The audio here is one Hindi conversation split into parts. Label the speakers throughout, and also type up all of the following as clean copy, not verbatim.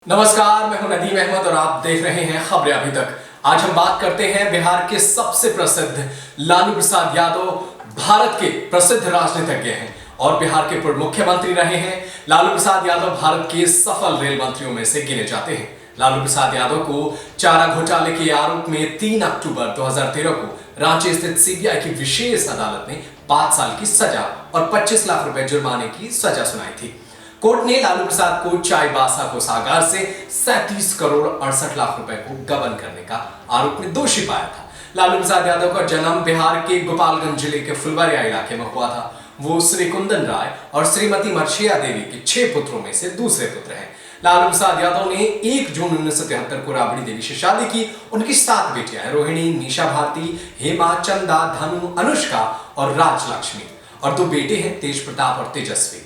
Speaker 1: नमस्कार, मैं हूं नदीम अहमद और आप देख रहे हैं खबरें अभी तक। आज हम बात करते हैं बिहार के सबसे प्रसिद्ध लालू प्रसाद यादव। भारत के प्रसिद्ध राजनीतिज्ञ हैं और बिहार के पूर्व मुख्यमंत्री रहे हैं। लालू प्रसाद यादव भारत के सफल रेल मंत्रियों में से गिने जाते हैं। लालू प्रसाद यादव को चारा घोटाले के आरोप में 3 अक्टूबर 2013 को रांची स्थित सीबीआई की विशेष अदालत ने 5 साल की सजा और 25 लाख रुपए जुर्माने की सजा सुनाई थी। कोर्ट ने लालू प्रसाद को चाईबासा कोषागार से 37 करोड़ 68 लाख रुपए को गबन करने का आरोप में दोषी पाया था। लालू प्रसाद यादव का जन्म बिहार के गोपालगंज जिले के फुलवारिया इलाके में हुआ था। वो श्री कुंदन राय और श्रीमती मर्छिया देवी के 6 पुत्रों में से दूसरे पुत्र हैं। लालू प्रसाद यादव ने 1 जून 1973 को राबड़ी देवी से शादी की। उनकी 7 बेटियां हैं, रोहिणी, निशा भारती, हेमा, चंदा, धनु, अनुष्का और राजलक्ष्मी, और 2 बेटे हैं, तेज प्रताप और तेजस्वी।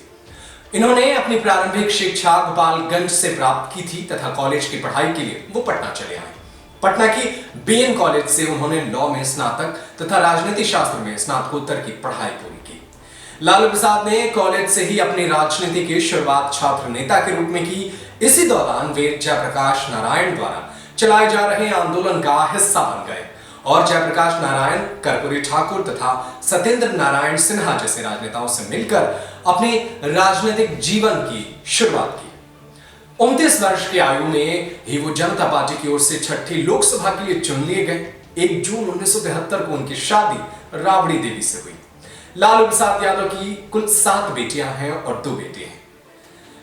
Speaker 1: इन्होंने अपनी प्रारंभिक शिक्षा गोपालगंज से प्राप्त की थी तथा कॉलेज की पढ़ाई के लिए वो पटना चले आए। पटना की बीएन कॉलेज से उन्होंने लॉ में स्नातक तथा राजनीति शास्त्र में स्नातकोत्तर की पढ़ाई पूरी की। लालू प्रसाद ने कॉलेज से ही अपनी राजनीति की शुरुआत छात्र नेता के रूप में की। इसी दौरान वे जयप्रकाश नारायण द्वारा चलाए जा रहे आंदोलन का हिस्सा बन गए और जयप्रकाश नारायण, कर्पूरी ठाकुर तथा सत्येंद्र नारायण सिन्हा जैसे राजनेताओं से मिलकर अपने राजनीतिक जीवन की शुरुआत की। 29 वर्ष की आयु में ही वो जनता पार्टी की ओर से 6ठी लोकसभा के लिए चुन लिए गए। 1 जून 1973 को उनकी शादी राबड़ी देवी से हुई। लालू प्रसाद यादव की कुल 7 बेटियां हैं और 2 बेटे हैं,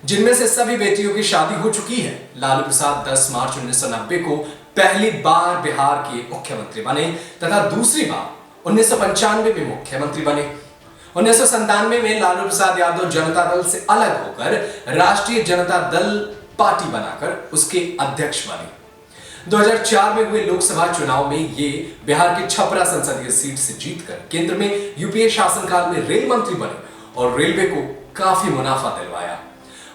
Speaker 1: जिनमें से सभी बेटियों की शादी हो चुकी है। लालू प्रसाद 10 मार्च 1990 को पहली बार बिहार के मुख्यमंत्री बने तथा दूसरी बार 1995 में मुख्यमंत्री बने। 1997 में लालू प्रसाद यादव जनता दल से अलग होकर राष्ट्रीय जनता दल पार्टी बनाकर उसके अध्यक्ष बने। 2004 में हुए लोकसभा चुनाव में ये बिहार की छपरा संसदीय सीट से जीतकर केंद्र में यूपीए शासनकाल में रेल मंत्री बने और रेलवे को काफी मुनाफा दिलवाया।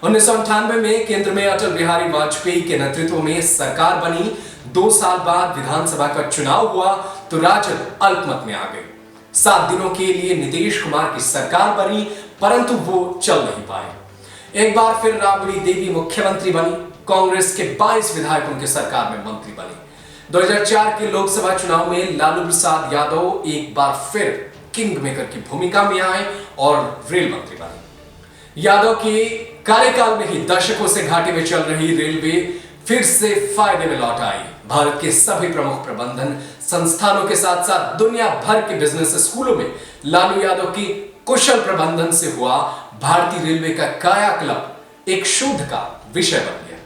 Speaker 1: 1998 में केंद्र में अटल बिहारी वाजपेयी के नेतृत्व में सरकार बनी। 2 साल बाद विधानसभा का चुनाव हुआ तो राजद अल्पमत में आ गई। 7 दिनों के लिए नीतीश कुमार की सरकार बनी, परंतु वो चल नहीं पाए। एक बार फिर राबड़ी देवी मुख्यमंत्री बनी। कांग्रेस के 22 विधायक उनकी सरकार में मंत्री बने। 2004 के लोकसभा चुनाव में लालू प्रसाद यादव एक बार फिर किंग मेकर की भूमिका में आए और रेल मंत्री बने। यादव के कार्यकाल में ही दशकों से घाटे में चल रही रेलवे फिर से फायदे में लौट आई। भारत के सभी प्रमुख प्रबंधन संस्थानों के साथ साथ दुनिया भर के बिजनेस स्कूलों में लालू यादव की कुशल प्रबंधन से हुआ भारतीय रेलवे का कायाकल्प एक शोध का विषय बन गया।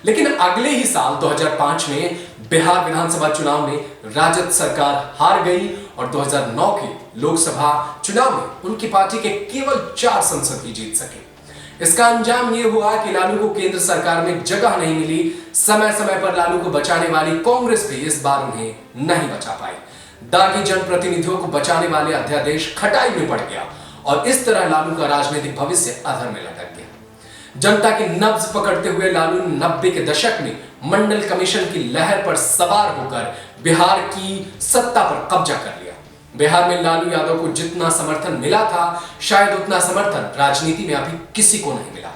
Speaker 1: लेकिन अगले ही साल 2005 में बिहार विधानसभा चुनाव में राजद सरकार हार गई और 2009 के लोकसभा चुनाव में उनकी पार्टी के केवल 4 सांसद ही जीत सके। इसका अंजाम यह हुआ कि लालू को केंद्र सरकार में जगह नहीं मिली। समय समय पर लालू को बचाने वाली कांग्रेस भी इस बार उन्हें नहीं बचा पाई। दागी जनप्रतिनिधियों को बचाने वाले अध्यादेश खटाई में पड़ गया और इस तरह लालू का राजनीतिक भविष्य अधर में लटक गया। जनता की नब्ज पकड़ते हुए लालू ने 90 के दशक में मंडल कमीशन की लहर पर सवार होकर बिहार की सत्ता पर कब्जा कर लिया। बिहार में लालू यादव को जितना समर्थन मिला था, शायद उतना समर्थन राजनीति में अभी किसी को नहीं मिला।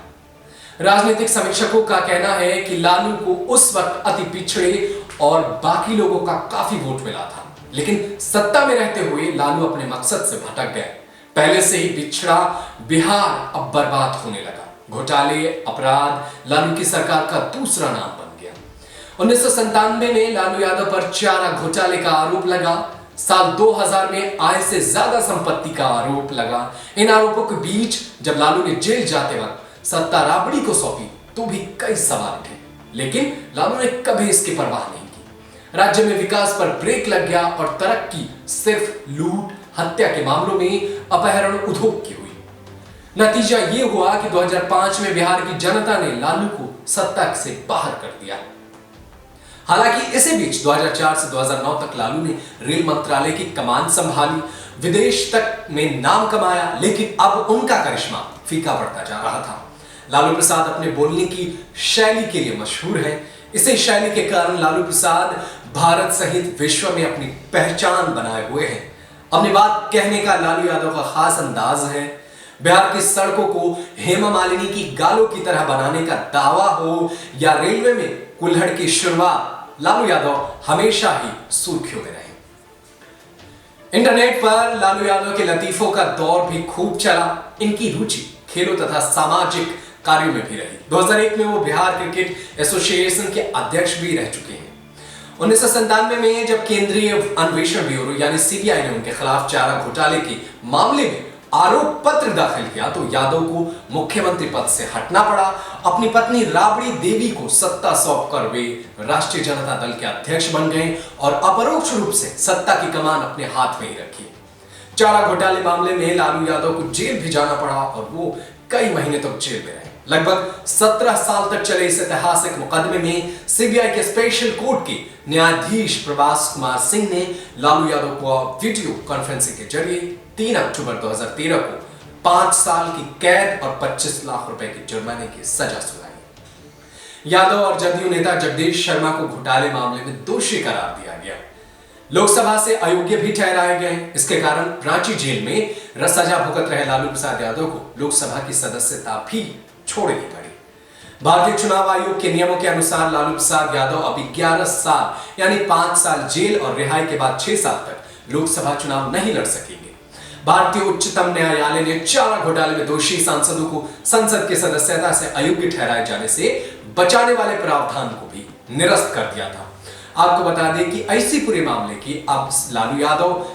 Speaker 1: राजनीतिक समीक्षकों का कहना है कि लालू को उस वक्त अति पिछड़े और बाकी लोगों का काफी वोट मिला था, लेकिन सत्ता में रहते हुए लालू अपने मकसद से भटक गए। पहले से ही पिछड़ा बिहार अब बर्बाद होने लगा। घोटाले, अपराध लालू की सरकार का दूसरा नाम बन गया। 1997 में लालू यादव पर चारा घोटाले का आरोप लगा। साल 2000 में आय से ज्यादा संपत्ति का आरोप लगा। इन आरोपों के बीच जब लालू ने जेल जाते वक्त सत्ता राबड़ी को सौंपी तो भी कई सवाल उठे, लेकिन लालू ने कभी इसकी परवाह नहीं की। राज्य में विकास पर ब्रेक लग गया और तरक्की सिर्फ लूट, हत्या के मामलों में अपहरण उद्योग की हुई। नतीजा यह हुआ कि 2005 में बिहार की जनता ने लालू को सत्ता से बाहर कर दिया। हालांकि इसी बीच 2004 से 2009 तक लालू ने रेल मंत्रालय की कमान संभाली, विदेश तक में नाम कमाया, लेकिन अब उनका करिश्मा फीका पड़ता जा रहा था। लालू प्रसाद अपने बोलने की शैली के लिए मशहूर है। इसी शैली के कारण लालू प्रसाद भारत सहित विश्व में अपनी पहचान बनाए हुए हैं। अपनी बात कहने का लालू यादव का खास अंदाज है। बिहार की सड़कों को हेमा मालिनी की गालों की तरह बनाने का दावा हो या रेलवे में कुल्हड़ की शुरुआत, लालू यादव हमेशा ही सुर्खियों में रहे। इंटरनेट पर लालू यादव के लतीफों का दौर भी खूब चला। इनकी रुचि खेलों तथा सामाजिक कार्यों में भी रही। 2001 में वो बिहार क्रिकेट एसोसिएशन के अध्यक्ष भी रह चुके हैं। 1997 में जब केंद्रीय अन्वेषण ब्यूरो यानी सीबीआई ने उनके खिलाफ चारा घोटाले के मामले में आरोप पत्र दाखिल किया तो यादव को मुख्यमंत्री पद से हटना पड़ा। अपनी पत्नी राबड़ी देवी को सत्ता सौंपकर वे राष्ट्रीय जनता दल के अध्यक्ष बन गए और अपरोक्ष रूप से सत्ता की कमान अपने हाथ में ही रखी। चारा घोटाले मामले में लालू यादव को जेल भी जाना पड़ा और वो कई महीने तक जेल में रहे। लगभग 17 साल तक चले इस ऐतिहासिक मुकदमे में सीबीआई के स्पेशल कोर्ट के न्यायाधीश प्रभास कुमार सिंह ने लालू यादव को वीडियो कॉन्फ्रेंसिंग के जरिए 3 अक्टूबर 2013 को 5 साल की कैद और 25 लाख रुपए के जुर्माने की सजा सुनाई। यादव और जदयू नेता जगदीश शर्मा को घोटाले मामले में दोषी करार दिया गया। लोकसभा से अयोग्य भी ठहराए गए। इसके कारण रांची जेल में सजा भुगत रहे लालू प्रसाद यादव को लोकसभा की सदस्यता भी छोड़नी पड़ी। भारतीय चुनाव आयोग के नियमों के अनुसार लालू प्रसाद यादव अभी 11 साल यानी 5 साल जेल और रिहाई के बाद 6 साल तक लोकसभा चुनाव नहीं लड़ सकेंगे। भारतीय उच्चतम न्यायालय ने चारा घोटाले में दोषी सांसदों को संसद की सदस्यता से अयोग्य ठहराए जाने से बचाने वाले प्रावधान को भी निरस्त कर दिया था। आपको बता दें कि ऐसी पूरे मामले की अब लालू यादव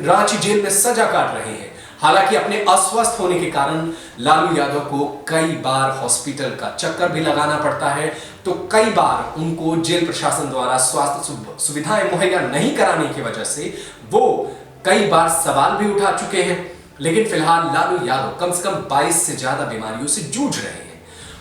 Speaker 1: रांची जेल में सजा काट रहे हैं। हालांकि अपने अस्वस्थ होने के कारण लालू यादव को कई बार हॉस्पिटल का चक्कर भी लगाना पड़ता है, तो कई बार उनको जेल प्रशासन द्वारा स्वास्थ्य सुविधाएं मुहैया नहीं कराने की वजह से वो कई बार सवाल भी उठा चुके हैं। लेकिन फिलहाल लालू यादव कम से कम 22 से ज्यादा बीमारियों से जूझ रहे हैं।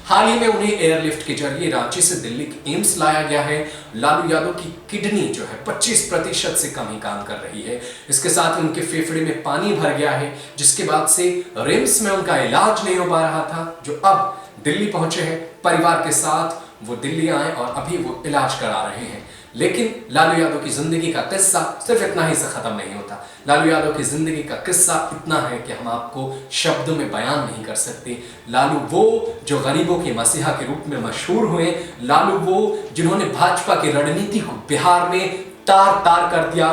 Speaker 1: हाल ही में उन्हें एयरलिफ्ट के जरिए रांची से दिल्ली के एम्स लाया गया है। लालू यादव की किडनी जो है 25% से कम ही काम कर रही है। इसके साथ उनके फेफड़े में पानी भर गया है, जिसके बाद से रिम्स में उनका इलाज नहीं हो पा रहा था, जो अब दिल्ली पहुंचे हैं। परिवार के साथ वो दिल्ली आए और अभी वो इलाज करा रहे हैं। लेकिन लालू यादव की जिंदगी का किस्सा सिर्फ इतना ही से खत्म नहीं होता। लालू यादव की जिंदगी का किस्सा इतना है कि हम आपको शब्दों में बयान नहीं कर सकते। लालू वो जो गरीबों के मसीहा के रूप में मशहूर हुए, लालू वो जिन्होंने भाजपा की रणनीति को बिहार में तार तार कर दिया,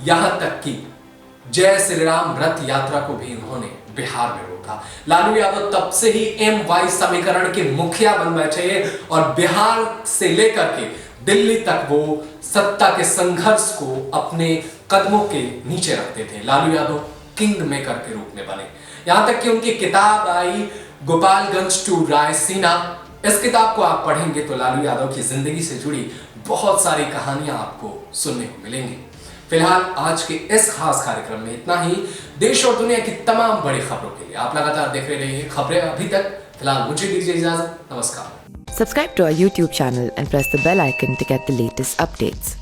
Speaker 1: यहां तक कि जय श्री राम रथ यात्रा को भी उन्होंने बिहार में रोका। लालू यादव तब से ही MY समीकरण के मुखिया बन बैठे और बिहार से लेकर के दिल्ली तक वो सत्ता के संघर्ष को अपने कदमों के नीचे रखते थे। लालू यादव किंग मेकर के रूप में बने। यहां तक कि उनकी किताब आई गोपालगंज टू रायसीना। इस किताब को आप पढ़ेंगे तो लालू यादव की जिंदगी से जुड़ी बहुत सारी कहानियां आपको सुनने को मिलेंगी। फिलहाल आज के इस खास कार्यक्रम में इतना ही। देश और दुनिया की तमाम बड़ी खबरों के लिए आप लगातार देख रहे हैं खबरें अभी तक। फिलहाल मुझे दीजिए इजाजत। नमस्कार।
Speaker 2: Subscribe to our YouTube channel and press the bell icon to get the latest updates.